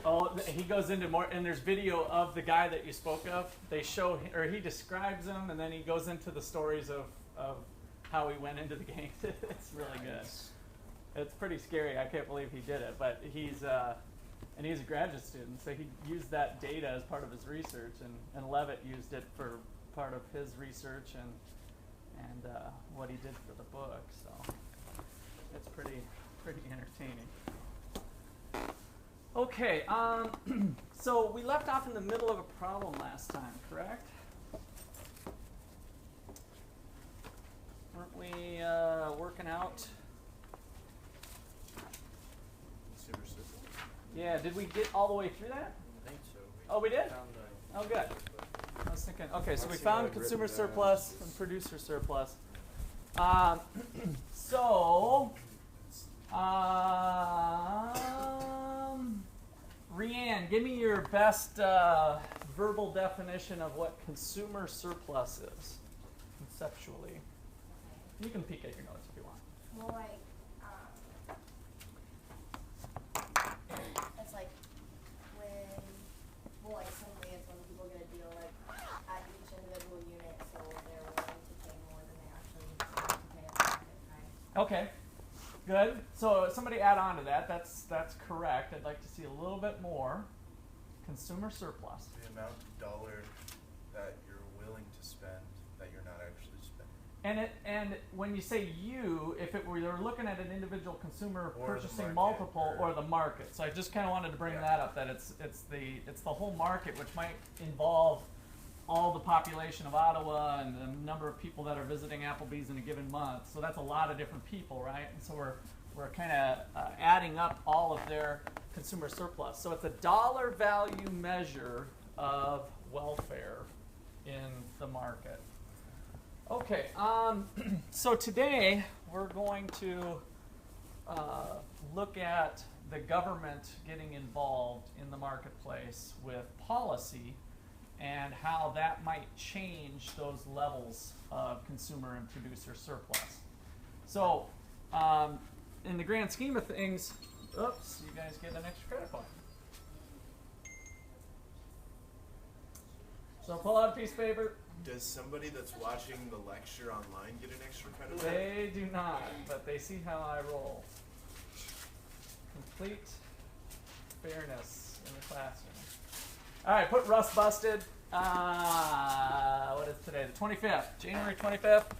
Oh, he goes into more, and there's video of the guy that you spoke of. They show, or he describes him, and then he goes into the stories of how he went into the game. It's really good. It's pretty scary. I can't believe he did it, but he's a graduate student, so he used that data as part of his research, and Levitt used it for part of his research and what he did for the book. So it's pretty entertaining. Okay, so we left off in the middle of a problem last time, correct? Weren't we working out? Consumer surplus. Yeah, did we get all the way through that? I think so. Oh, we did? Oh, good. I was thinking, okay, so we found consumer surplus and producer surplus. Rianne, give me your best verbal definition of what consumer surplus is, conceptually. You can peek at your notes if you want. Well, it's like when, simply it's when people get a deal like at each individual unit, so they're willing to pay more than they actually need to pay at the market price. Okay, good. So somebody add on to that. That's correct. I'd like to see a little bit more. Consumer surplus. The amount of dollar that you're willing to spend that you're not actually spending. And when you say you, if it were you're looking at an individual consumer Or purchasing the market, multiple or the market. So I just kind of wanted to bring Yeah. that up, that it's the whole market, which might involve all the population of Ottawa and the number of people that are visiting Applebee's in a given month. So that's a lot of different people, right? And so we're kind of adding up all of their consumer surplus. So it's a dollar value measure of welfare in the market. Okay, so today we're going to look at the government getting involved in the marketplace with policy and how that might change those levels of consumer and producer surplus. So, in the grand scheme of things, oops, you guys get an extra credit point. So pull out a piece of paper. Does somebody that's watching the lecture online get an extra credit? They do not, but they see how I roll. Complete fairness in the classroom. All right, put Russ busted. What is today? The 25th, January 25th.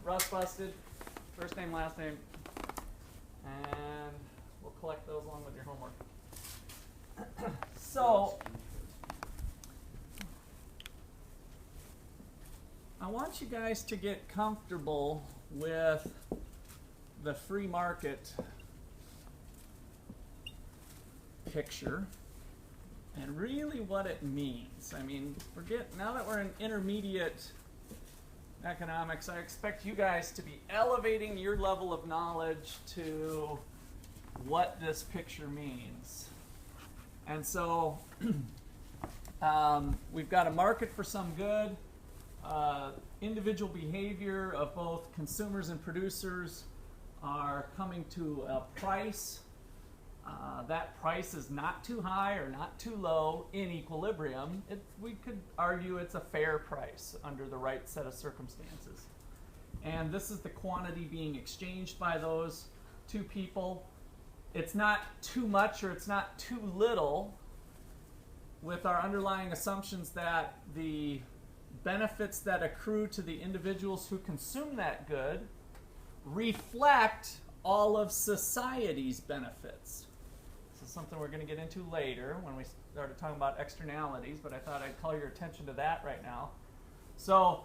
Russ busted. First name, last name. And we'll collect those along with your homework. So, I want you guys to get comfortable with the free market picture and really what it means. I mean, now that we're in intermediate economics, I expect you guys to be elevating your level of knowledge to what this picture means. And so we've got a market for some good. Individual behavior of both consumers and producers are coming to a price. That price is not too high or not too low in equilibrium. We could argue it's a fair price under the right set of circumstances. And this is the quantity being exchanged by those two people. It's not too much or it's not too little, with our underlying assumptions that the benefits that accrue to the individuals who consume that good reflect all of society's benefits. This is something we're going to get into later when we started talking about externalities, but I thought I'd call your attention to that right now. So,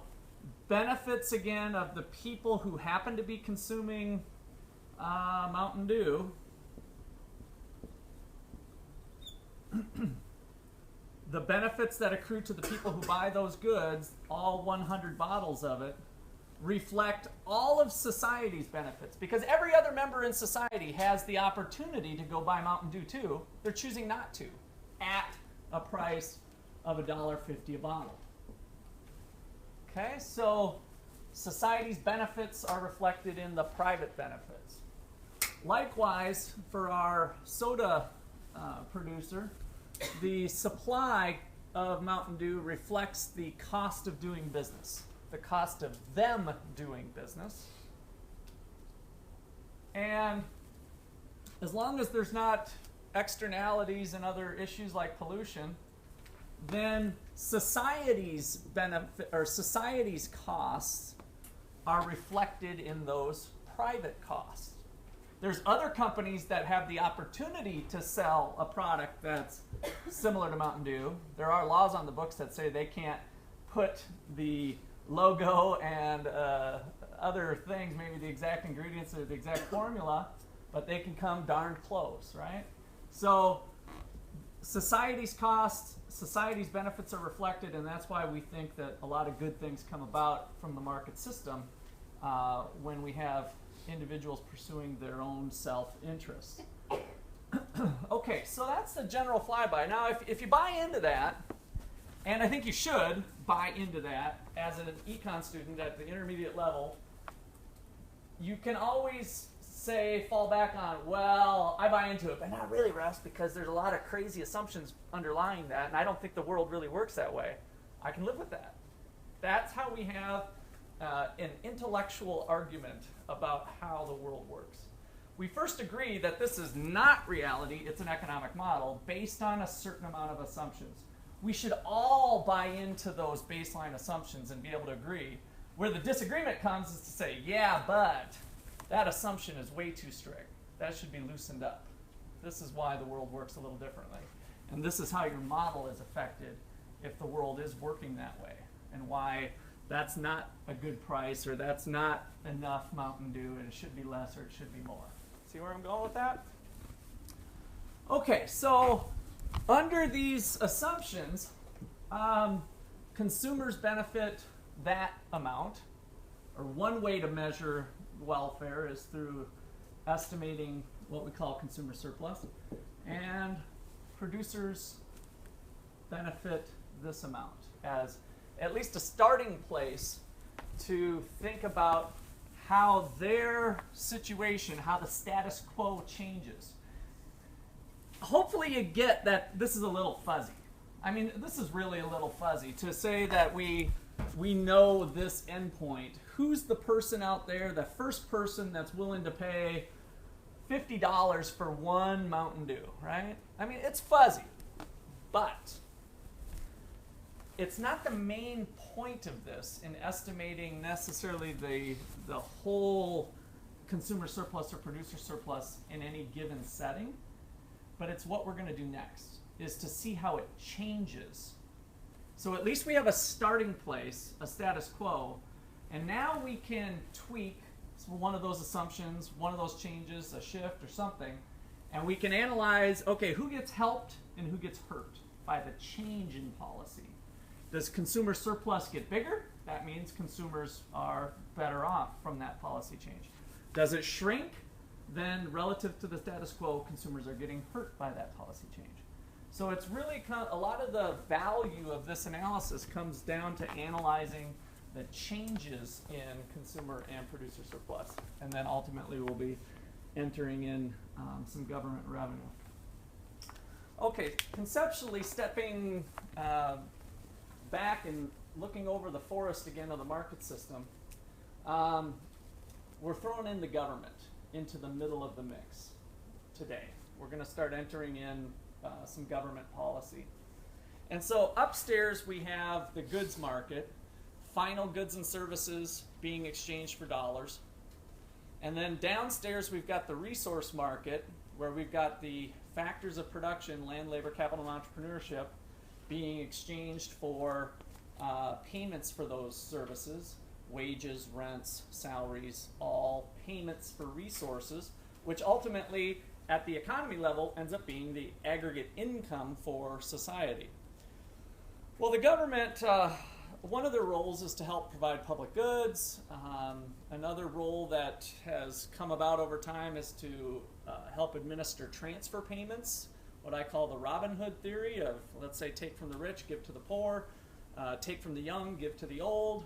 benefits again of the people who happen to be consuming Mountain Dew. The benefits that accrue to the people who buy those goods, all 100 bottles of it, reflect all of society's benefits. Because every other member in society has the opportunity to go buy Mountain Dew too. They're choosing not to, at a price of $1.50 a bottle. Okay, so society's benefits are reflected in the private benefits. Likewise, for our soda producer, the supply of Mountain Dew reflects the cost of doing business, the cost of them doing business. And as long as there's not externalities and other issues like pollution, then society's benefit or society's costs are reflected in those private costs. There's other companies that have the opportunity to sell a product that's similar to Mountain Dew. There are laws on the books that say they can't put the logo and other things, maybe the exact ingredients or the exact formula, but they can come darn close, right? So society's costs, society's benefits are reflected, and that's why we think that a lot of good things come about from the market system when we have individuals pursuing their own self-interest. Okay, so that's the general flyby. Now, if you buy into that, and I think you should buy into that as an econ student at the intermediate level, you can always fall back on, well, I buy into it, but not really, Russ, because there's a lot of crazy assumptions underlying that, and I don't think the world really works that way. I can live with that. That's how we have an intellectual argument about how the world works. We first agree that this is not reality, it's an economic model based on a certain amount of assumptions. We should all buy into those baseline assumptions and be able to agree. Where the disagreement comes is to say, yeah, but that assumption is way too strict. That should be loosened up. This is why the world works a little differently. And this is how your model is affected if the world is working that way, and why that's not a good price, or that's not enough Mountain Dew, and it should be less, or it should be more. See where I'm going with that? Okay, so under these assumptions, consumers benefit that amount, or one way to measure welfare is through estimating what we call consumer surplus, and producers benefit this amount as at least a starting place to think about how their situation, how the status quo changes. Hopefully you get that this is a little fuzzy. I mean, this is really a little fuzzy to say that we know this endpoint. Who's the person out there, the first person that's willing to pay $50 for one Mountain Dew, right? I mean, it's fuzzy, but it's not the main point of this in estimating necessarily the whole consumer surplus or producer surplus in any given setting, but it's what we're going to do next, is to see how it changes. So at least we have a starting place, a status quo, and now we can tweak one of those assumptions, one of those changes, a shift or something, and we can analyze, okay, who gets helped and who gets hurt by the change in policy. Does consumer surplus get bigger? That means consumers are better off from that policy change. Does it shrink? Then relative to the status quo, consumers are getting hurt by that policy change. So it's really a lot of the value of this analysis comes down to analyzing the changes in consumer and producer surplus. And then ultimately we'll be entering in some government revenue. Okay, conceptually stepping back and looking over the forest again of the market system, we're throwing in the government into the middle of the mix today. We're going to start entering in some government policy. And so upstairs we have the goods market, final goods and services being exchanged for dollars. And then downstairs we've got the resource market, where we've got the factors of production, land, labor, capital, and entrepreneurship, being exchanged for payments for those services, wages, rents, salaries, all payments for resources, which ultimately at the economy level ends up being the aggregate income for society. Well, the government, one of their roles is to help provide public goods. Another role that has come about over time is to help administer transfer payments, what I call the Robin Hood theory of, let's say, take from the rich, give to the poor, take from the young, give to the old,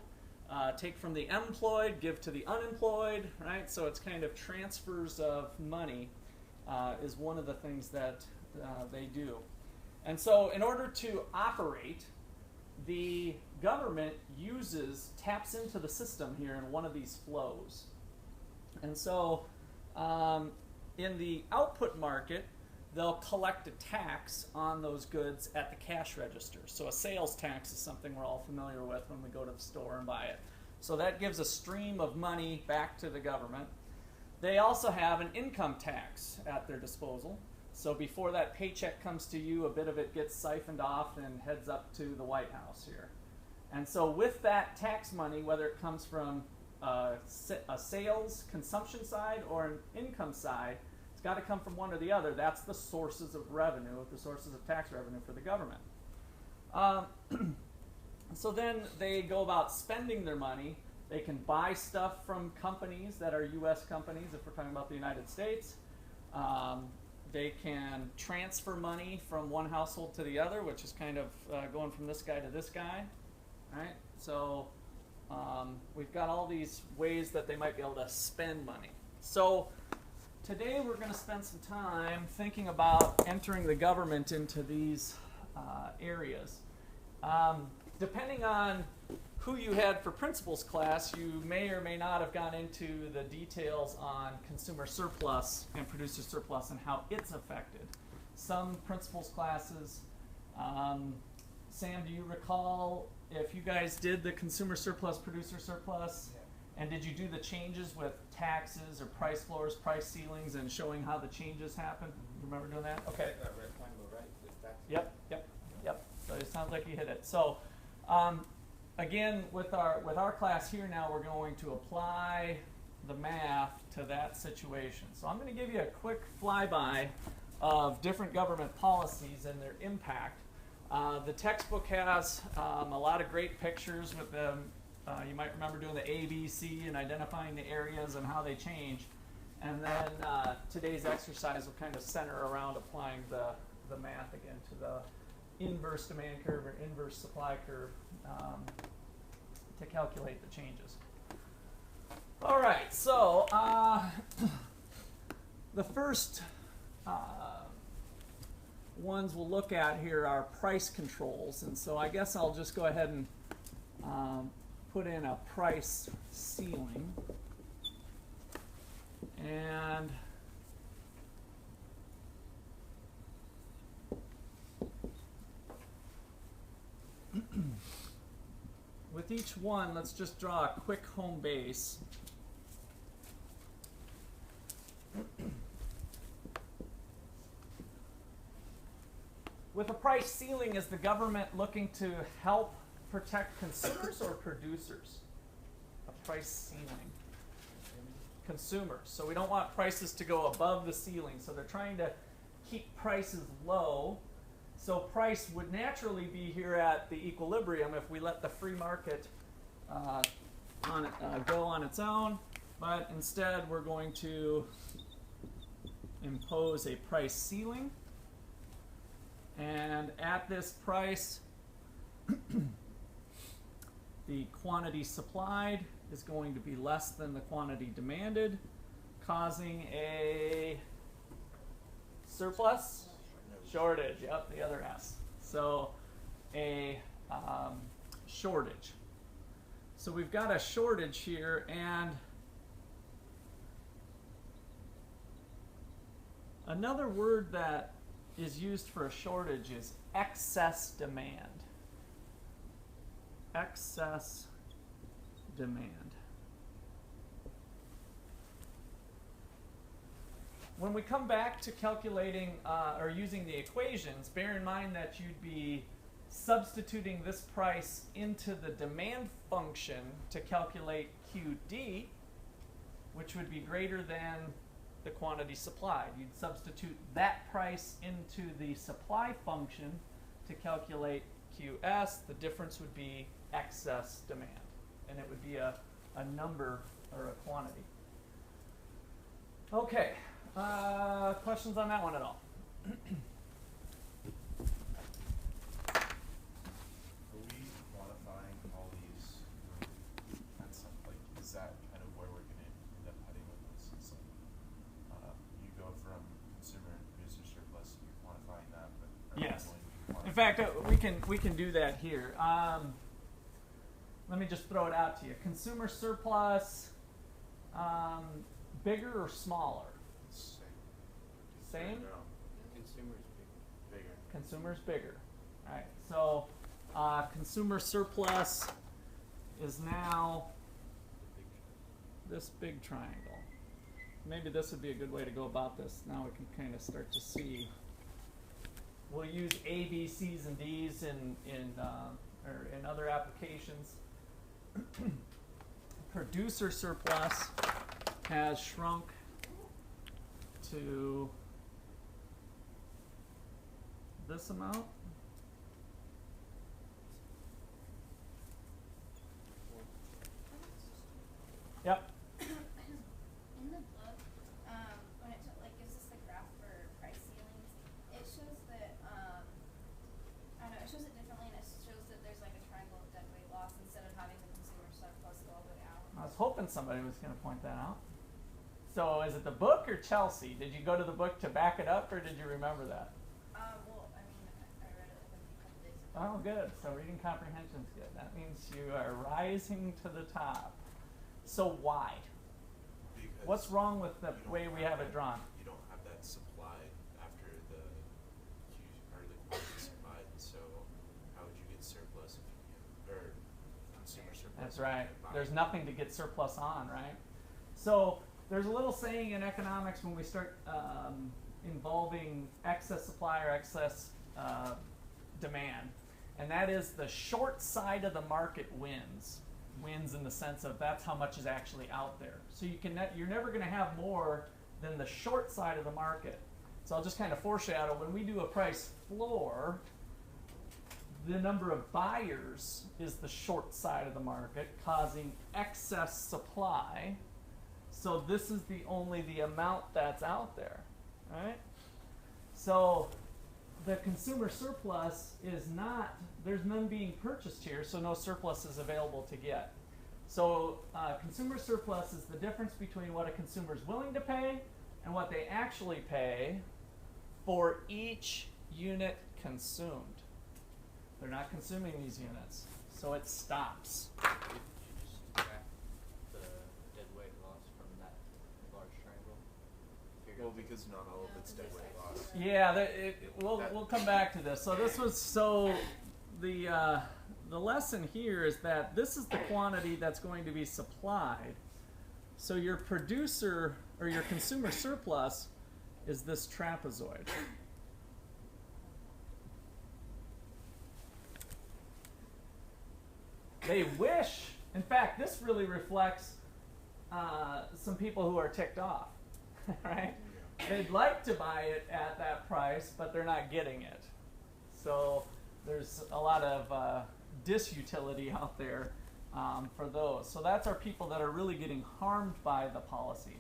take from the employed, give to the unemployed, right? So it's kind of transfers of money is one of the things that they do. And so in order to operate, the government taps into the system here in one of these flows. And so in the output market, they'll collect a tax on those goods at the cash register. So a sales tax is something we're all familiar with when we go to the store and buy it. So that gives a stream of money back to the government. They also have an income tax at their disposal. So before that paycheck comes to you, a bit of it gets siphoned off and heads up to the White House here. And so with that tax money, whether it comes from a sales consumption side or an income side, it's got to come from one or the other. That's the sources of revenue, the sources of tax revenue for the government. So then they go about spending their money. They can buy stuff from companies that are U.S. companies, if we're talking about the United States. They can transfer money from one household to the other, which is kind of going from this guy to this guy. Right? So we've got all these ways that they might be able to spend money. So today we're going to spend some time thinking about entering the government into these areas. Depending on who you had for principles class, you may or may not have gone into the details on consumer surplus and producer surplus and how it's affected. Some principles classes, Sam, do you recall if you guys did the consumer surplus, producer surplus? Yeah. And did you do the changes with taxes or price floors, price ceilings, and showing how the changes happen? Remember doing that? Okay. Yep. So it sounds like you hit it. So again, with our class here now, we're going to apply the math to that situation. So I'm going to give you a quick flyby of different government policies and their impact. The textbook has a lot of great pictures with them. You might remember doing the A, B, C and identifying the areas and how they change. And then today's exercise will kind of center around applying the math again to the inverse demand curve or inverse supply curve to calculate the changes. All right, so the first ones we'll look at here are price controls. And so I guess I'll just go ahead and put in a price ceiling. And with each one, let's just draw a quick home base. With a price ceiling, is the government looking to help protect consumers or producers? A price ceiling. Consumers. So we don't want prices to go above the ceiling. So they're trying to keep prices low. So price would naturally be here at the equilibrium if we let the free market go on its own. But instead, we're going to impose a price ceiling. And at this price, the quantity supplied is going to be less than the quantity demanded, causing a surplus? Shortage, yep, the other S. So a shortage. So we've got a shortage here, and another word that is used for a shortage is excess demand. Excess demand. When we come back to calculating or using the equations, bear in mind that you'd be substituting this price into the demand function to calculate QD, which would be greater than the quantity supplied. You'd substitute that price into the supply function to calculate QS. The difference would be excess demand, and it would be a number or a quantity. Okay, questions on that one at all? Are we quantifying all these? That's like, is that kind of where we're going to end up heading with this? It's like, you go from consumer and producer surplus, you're quantifying that, but are we Yes. going to fact, we can do that here. Let me just throw it out to you. Consumer surplus, bigger or smaller? Same? No. Consumers Bigger. Consumer's bigger. All right. So consumer surplus is now this big triangle. Maybe this would be a good way to go about this. Now we can kind of start to see. We'll use A, B, C's, and D's or in other applications. Producer surplus has shrunk to this amount. Yep. In the book, when it gives us the graph for price ceilings, it shows that I don't know, it shows it differently, and it shows that there's like a triangle of deadweight loss instead of having the consumer surplus go all the way down. I was hoping somebody was going to point that out. So is it the book or Chelsea? Did you go to the book to back it up, or did you remember that? Well, I mean, I read it like a couple days ago. Oh, good. So reading comprehension's good. That means you are rising to the top. So why? Because What's wrong with the you don't way we have it that- drawn? You don't have that supply after the quantity supplied. So how would you get surplus if you or consumer surplus? That's if you right. can't buy There's it? nothing to get surplus on, right? So there's a little saying in economics when we start involving excess supply or excess demand, and that is the short side of the market wins. Wins in the sense of that's how much is actually out there. So you're never going to have more than the short side of the market. So I'll just kind of foreshadow when we do a price floor, the number of buyers is the short side of the market, causing excess supply. So this is only the amount that's out there, right? So the consumer surplus is not, there's none being purchased here, so no surplus is available to get. So consumer surplus is the difference between what a consumer is willing to pay and what they actually pay for each unit consumed. They're not consuming these units, so it stops. You just subtract the dead weight loss from that large triangle. Figure Well, out because not all of No, it's 'cause dead there's weight actually loss. Yeah, we'll come back to this. So this was the lesson here is that this is the quantity that's going to be supplied. So your producer or your consumer surplus is this trapezoid. They wish, in fact, this really reflects some people who are ticked off, right? They'd like to buy it at that price, but they're not getting it. So there's a lot of disutility out there for those. So that's our people that are really getting harmed by the policy.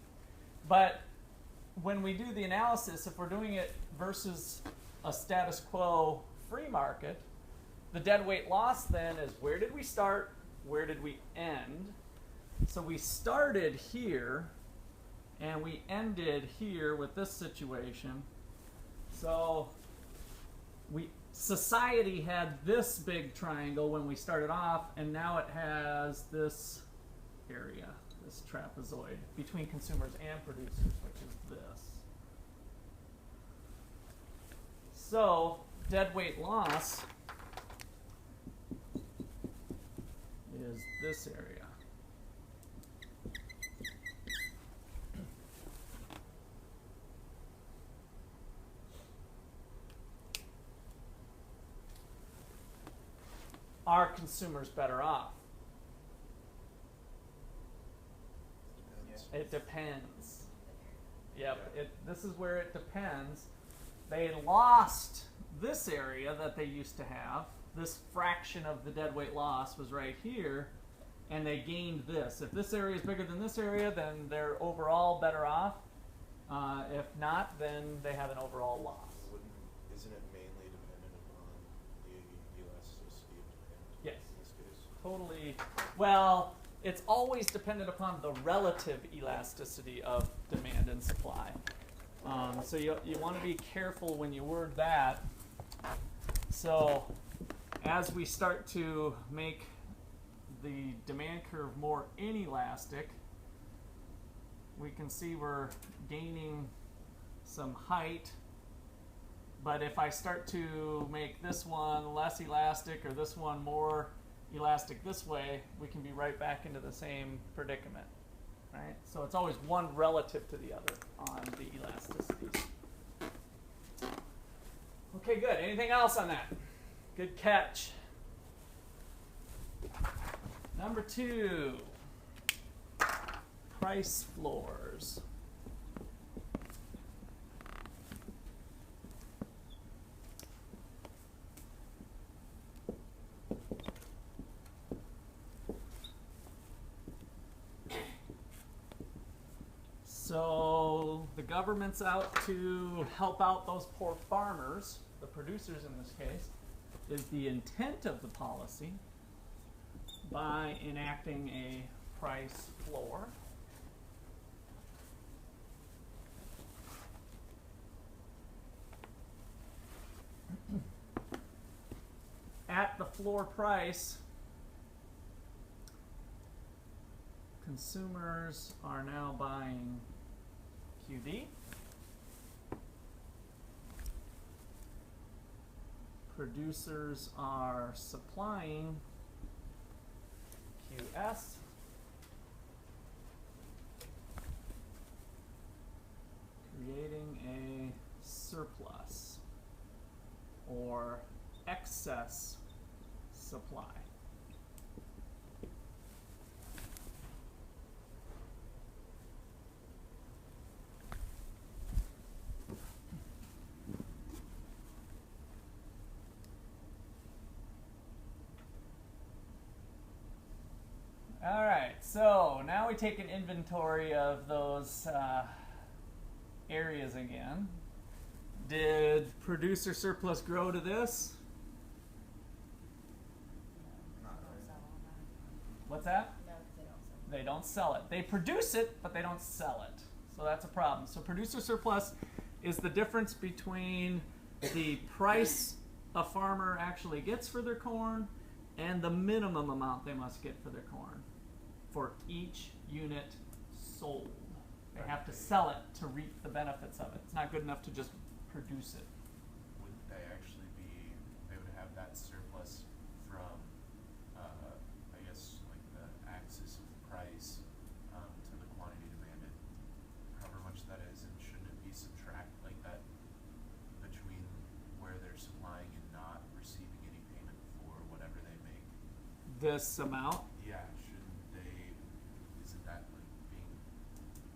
But when we do the analysis, if we're doing it versus a status quo free market, the dead weight loss then is where did we start, where did we end? So we started here and we ended here with this situation. So society had this big triangle when we started off, and now it has this area, this trapezoid between consumers and producers, which is this. So dead weight loss is this area. Are consumers better off? Depends. It depends. Yep. This is where it depends. They lost this area that they used to have. This fraction of the dead weight loss was right here, and they gained this. If this area is bigger than this area, then they're overall better off. If not, then they have an overall loss. Isn't it mainly dependent upon the elasticity of demand? Yes. In this case. Totally. Well, it's always dependent upon the relative elasticity of demand and supply. So you want to be careful when you word that. So as we start to make the demand curve more inelastic, we can see we're gaining some height. But if I start to make this one less elastic or this one more elastic this way, we can be right back into the same predicament, right? So it's always one relative to the other on the elasticities. Okay, good. Anything else on that? Good catch. Number 2, price floors. So the government's out to help out those poor farmers, the producers in this case, is the intent of the policy by enacting a price floor. At the floor price, consumers are now buying QD. Producers are supplying QS. Creating a surplus or excess supply. All right, so now we take an inventory of those areas again. Did producer surplus grow to this? What's that? No, they don't sell. They don't sell it. They produce it, but they don't sell it. So that's a problem. So producer surplus is the difference between the price a farmer actually gets for their corn and the minimum amount they must get for their corn for each unit sold. They have to sell it to reap the benefits of it. It's not good enough to just produce it. Wouldn't they actually be, they would have that surplus from, I guess, like the axis of price to the quantity demanded, however much that is, and shouldn't it be subtract like that between where they're supplying and not receiving any payment for whatever they make? This amount, Yeah, shouldn't they, isn't that like being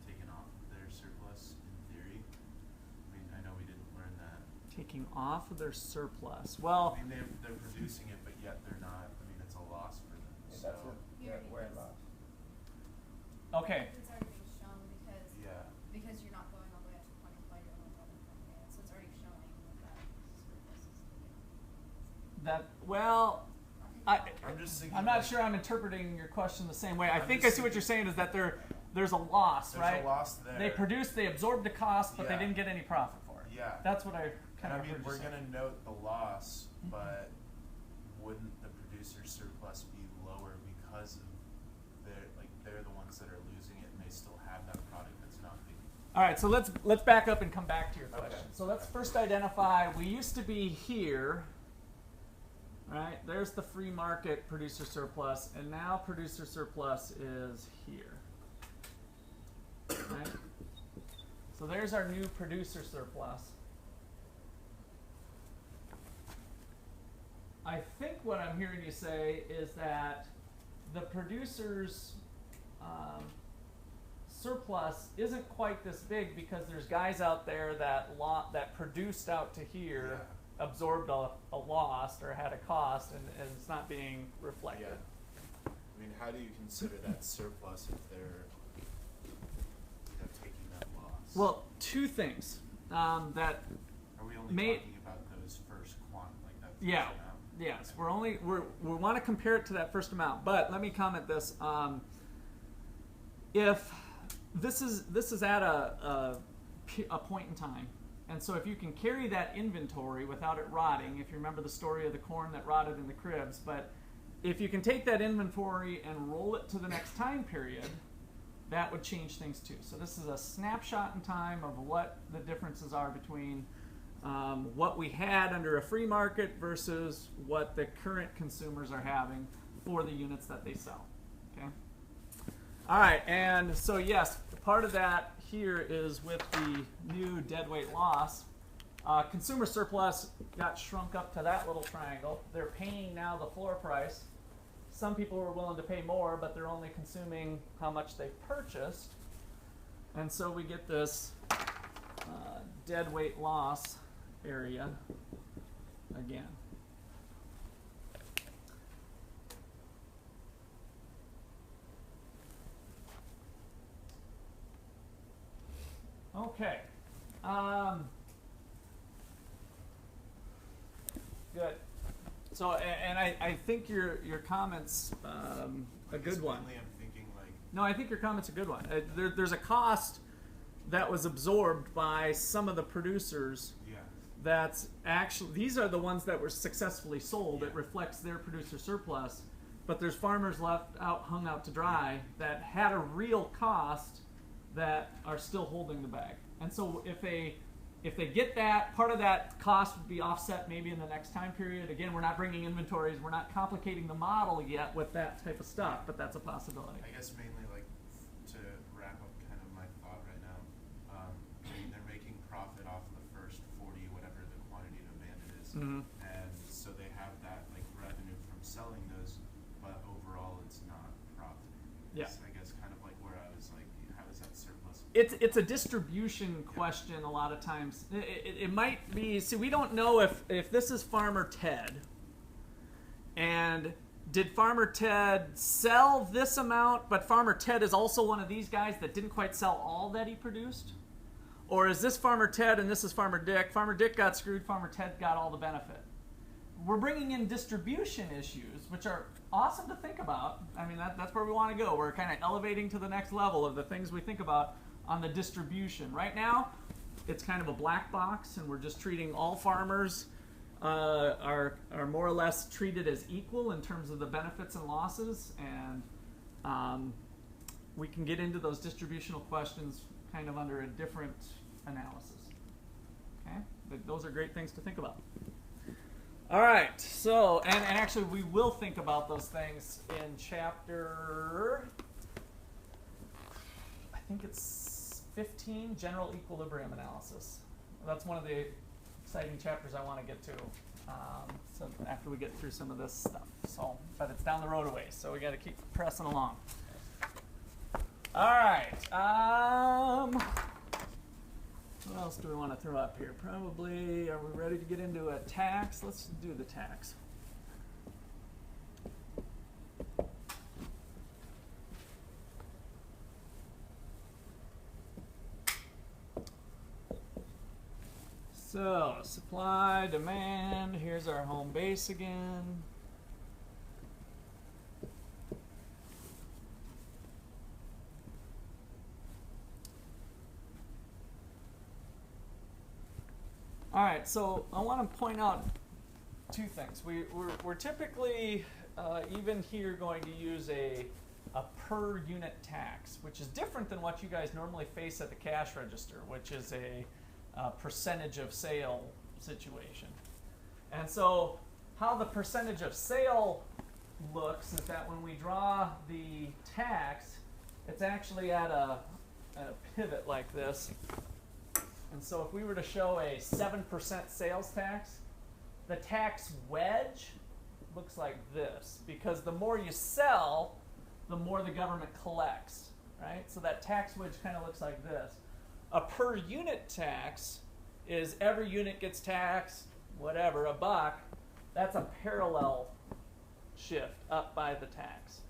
taken off of their surplus in theory? I mean, I know we didn't learn that. taking off of their surplus. Well, I mean, they're producing it, but yet they're not, I mean, it's a loss for them, Yeah, so. that's it. You already We're in did. loss. okay. It's already being shown Yeah, because you're not going all the way up to quantify your own revenue from it. So it's already showing that surplus is taken. That, well, I'm just thinking. I'm not like, sure I'm interpreting your question the same way. I I'm think just I see what you're saying is that there's a loss, There's right? a loss there. They produced, they absorbed the cost, but they Yeah. didn't get any profit for it. Yeah. That's what I And kind I of mean, heard you we're say. gonna note the loss, but wouldn't the producer surplus be lower because of they're the ones that are losing it and they still have that product that's not being. All right, so let's back up and come back to your Okay. question. So let's first identify, we used to be here, right? There's the free market producer surplus, and now producer surplus is here, right? So there's our new producer surplus. I think what I'm hearing you say is that the producer's surplus isn't quite this big because there's guys out there that produced out to here, absorbed a loss or had a cost, and it's not being reflected. I mean, how do you consider that surplus if they're, taking that loss? Well, two things that Are we only may- talking about those first like that first yeah. amount? Yes, Okay. we want to compare it to that first amount, but let me comment this. If this is at a point in time, And so if you can carry that inventory without it rotting, if you remember the story of the corn that rotted in the cribs, but if you can take that inventory and roll it to the next time period, that would change things too. So this is a snapshot in time of what the differences are between what we had under a free market versus what the current consumers are having for the units that they sell. Okay. All right, and so yes, part of that here is with the new deadweight loss. Consumer surplus got shrunk up to that little triangle. They're paying now the floor price. Some people were willing to pay more, but they're only consuming how much they purchased. And so we get this deadweight loss area again. Okay. Good. So, and I think your comment's a good one. Mainly I'm thinking like, No, I think your comment's a good one. There's a cost that was absorbed by some of the producers. yeah, That's actually, these are the ones that were successfully sold. Yeah. It reflects their producer surplus. But there's farmers left out, hung out to dry that had a real cost that are still holding the bag. And so if they get that, part of that cost would be offset maybe in the next time period. Again, we're not bringing inventories. We're not complicating the model yet with that type of stuff, but that's a possibility. I guess mainly like to wrap up kind of my thought right now, I mean, they're making profit off of the first 40, whatever the quantity demanded is, Mhm. and so they have that like revenue from selling those, but overall it's not profit. Yeah. It's, I guess kind of like where I was like, how is that surplus? It's a distribution question a lot of times. It might be, see, we don't know if this is Farmer Ted, and did Farmer Ted sell this amount, but Farmer Ted is also one of these guys that didn't quite sell all that he produced? Or is this Farmer Ted and this is Farmer Dick? Farmer Dick got screwed, Farmer Ted got all the benefit. We're bringing in distribution issues, which are awesome to think about. I mean, that's where we want to go. We're kind of elevating to the next level of the things we think about on the distribution. Right now, it's kind of a black box, and we're just treating all farmers are more or less treated as equal in terms of the benefits and losses, and we can get into those distributional questions kind of under a different analysis. Okay, those are great things to think about. All right, so, and actually we will think about those things in chapter, I think it's 15, General Equilibrium Analysis. That's one of the exciting chapters I want to get to, so after we get through some of this stuff. So, but it's down the road a ways, so we got to keep pressing along. All right, what else do we want to throw up here? Probably, are we ready to get into a tax? Let's do the tax. So, supply, demand, here's our home base again. All right, so I want to point out two things. We're typically, even here, going to use a per unit tax, which is different than what you guys normally face at the cash register, which is a percentage of sale situation. And so how the percentage of sale looks is that when we draw the tax, it's actually at a pivot like this. And so if we were to show a 7% sales tax, the tax wedge looks like this, because the more you sell, the more the government collects, right? So that tax wedge kind of looks like this. A per unit tax is every unit gets taxed, whatever, $1. That's a parallel shift up by the tax.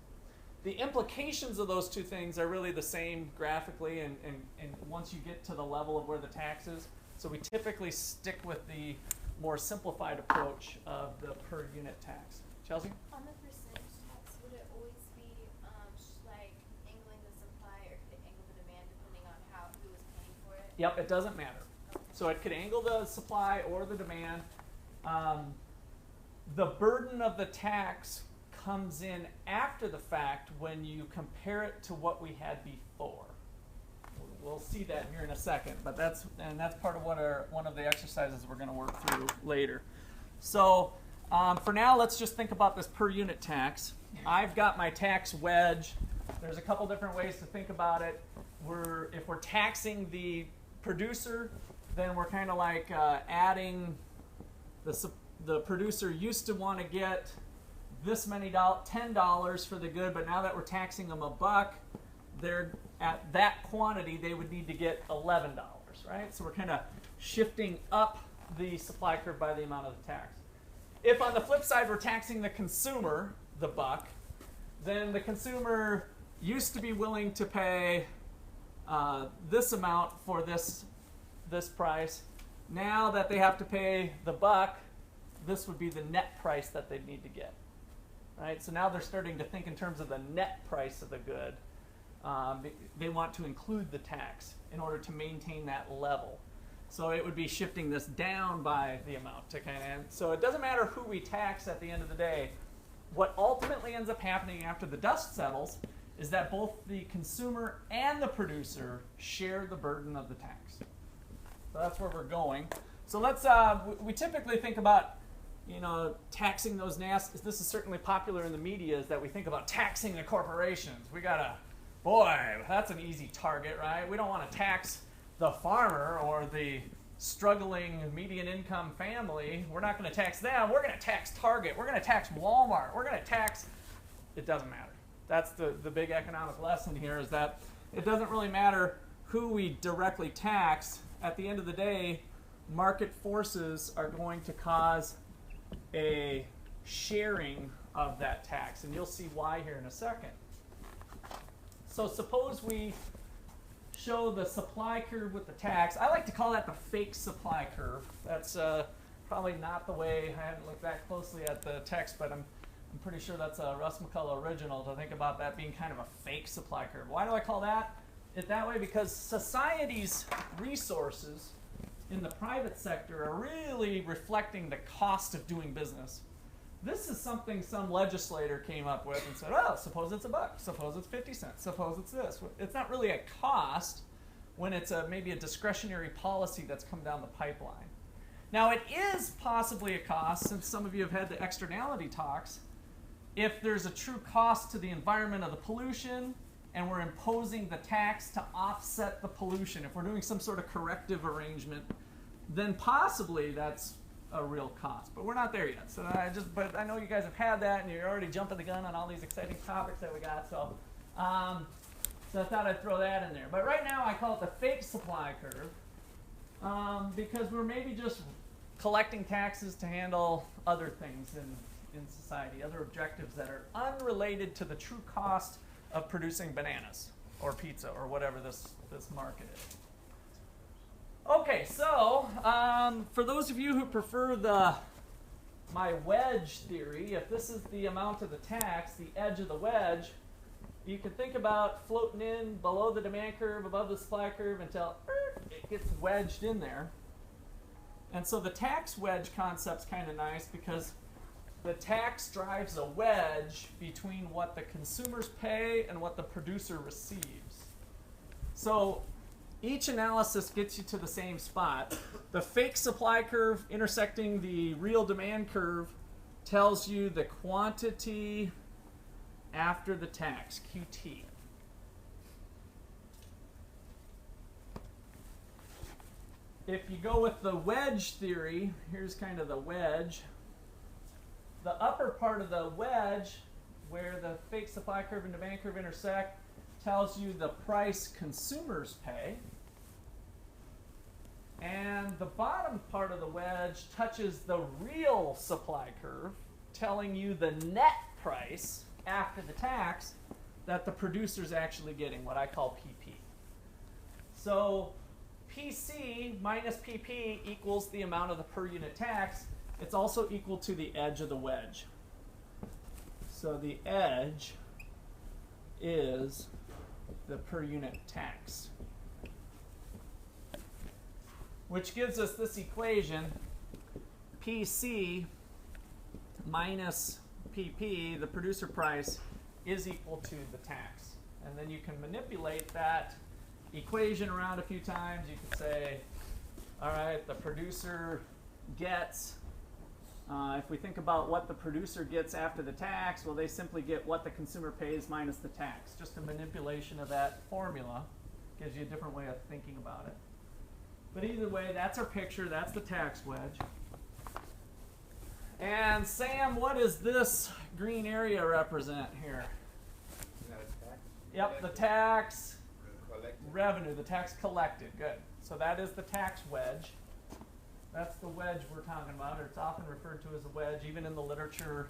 The implications of those two things are really the same graphically, and once you get to the level of where the tax is. So we typically stick with the more simplified approach of the per unit tax. Chelsea? On the percentage tax, would it always be like angling the supply, or could it angle the demand depending on who was paying for it? Yep, it doesn't matter. Okay. So it could angle the supply or the demand. The burden of the tax comes in after the fact when you compare it to what we had before. We'll see that here in a second, but that's part of what one of the exercises we're going to work through later. So for now, let's just think about this per unit tax. I've got my tax wedge. There's a couple different ways to think about it. If we're taxing the producer, then we're kind of like adding the producer used to want to get this many $10 for the good, but now that we're taxing them $1, they're at that quantity they would need to get $11, right? So we're kind of shifting up the supply curve by the amount of the tax. If on the flip side we're taxing the consumer the $1, then the consumer used to be willing to pay this amount for this price. Now that they have to pay the $1, this would be the net price that they need to get. Right? So now they're starting to think in terms of the net price of the good. They want to include the tax in order to maintain that level. So it would be shifting this down by the amount to kind of. So it doesn't matter who we tax at the end of the day. What ultimately ends up happening after the dust settles is that both the consumer and the producer share the burden of the tax. So that's where we're going. So let's. We typically think about, taxing those nasty. This is certainly popular in the media. Is that we think about taxing the corporations. We gotta. Boy, that's an easy target, right? We don't want to tax the farmer or the struggling median income family. We're not going to tax them. We're going to tax Target. We're going to tax Walmart. We're going to tax. It doesn't matter. That's the big economic lesson here, is that it doesn't really matter who we directly tax. At the end of the day, market forces are going to cause a sharing of that tax. And you'll see why here in a second. So suppose we show the supply curve with the tax. I like to call that the fake supply curve. That's probably not the way. I haven't looked that closely at the text, but I'm pretty sure that's a Russ McCullough original to think about that being kind of a fake supply curve. Why do I call it that way? Because society's resources in the private sector are really reflecting the cost of doing business. This is something some legislator came up with and said, oh, suppose it's $1, suppose it's 50 cents, suppose it's this. It's not really a cost when it's maybe a discretionary policy that's come down the pipeline. Now, it is possibly a cost, since some of you have had the externality talks, if there's a true cost to the environment of the pollution and we're imposing the tax to offset the pollution. If we're doing some sort of corrective arrangement, then possibly that's a real cost, but we're not there yet. So but I know you guys have had that, and you're already jumping the gun on all these exciting topics that we got. So I thought I'd throw that in there. But right now, I call it the fake supply curve because we're maybe just collecting taxes to handle other things in society, other objectives that are unrelated to the true cost of producing bananas or pizza or whatever this market is. Okay, so for those of you who prefer my wedge theory, if this is the amount of the tax, the edge of the wedge, you can think about floating in below the demand curve, above the supply curve until it gets wedged in there. And so the tax wedge concept's kind of nice because the tax drives a wedge between what the consumers pay and what the producer receives. So each analysis gets you to the same spot. The fake supply curve intersecting the real demand curve tells you the quantity after the tax, QT. If you go with the wedge theory, here's kind of the wedge. The upper part of the wedge, where the fake supply curve and demand curve intersect, tells you the price consumers pay. And the bottom part of the wedge touches the real supply curve, telling you the net price after the tax that the producer's actually getting, what I call PP. So PC minus PP equals the amount of the per unit tax. It's also equal to the edge of the wedge. So the edge is the per unit tax. which gives us this equation, PC minus PP, the producer price, is equal to the tax. And then you can manipulate that equation around a few times. You could say, all right, the producer gets, if we think about what the producer gets after the tax, well, they simply get what the consumer pays minus the tax. Just a manipulation of that formula gives you a different way of thinking about it. But either way, that's our picture. That's the tax wedge. And Sam, what does this green area represent here? Isn't that a tax? Yep, the tax Collected. revenue, the tax collected. Good. So that is the tax wedge. That's the wedge we're talking about, or it's often referred to as a wedge, even in the literature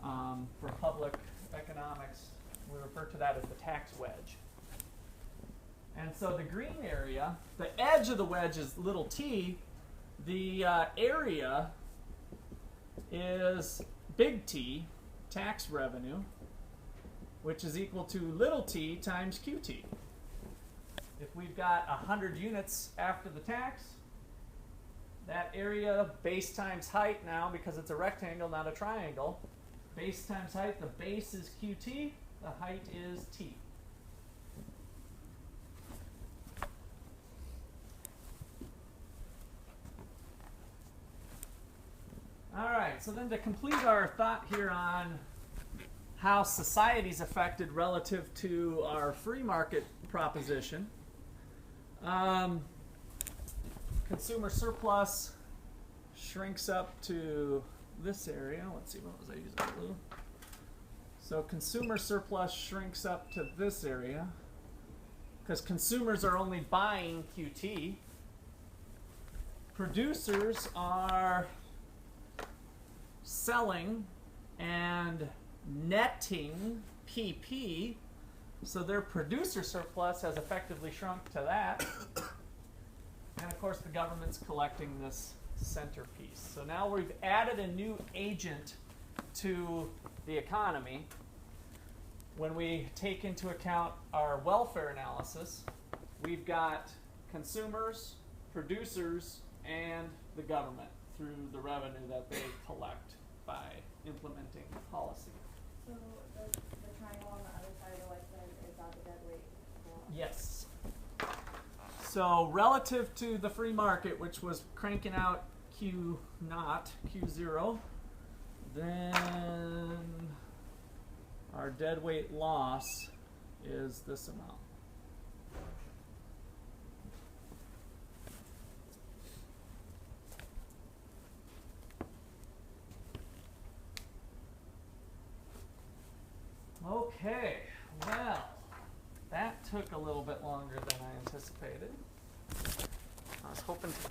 for public economics. We refer to that as the tax wedge. And so the green area, the edge of the wedge is little t. The area is big T, tax revenue, which is equal to little t times QT. If we've got 100 units after the tax, that area, base times height now, because it's a rectangle, not a triangle, base times height, the base is QT, the height is T. All right, so then to complete our thought here on how society's affected relative to our free market proposition, consumer surplus shrinks up to this area. Let's see, what was I using blue? So consumer surplus shrinks up to this area because consumers are only buying QT. Producers are selling and netting PP, so their producer surplus has effectively shrunk to that. And of course the government's collecting this centerpiece. So now we've added a new agent to the economy. When we take into account our welfare analysis, we've got consumers, producers, and the government through the revenue that they collect by implementing policy. So the triangle on the other side of the wedge then is that the dead weight loss? Yes. So relative to the free market, which was cranking out Q naught, Q0, then our dead weight loss is this amount. Okay, well, that took a little bit longer than I anticipated. I was hoping to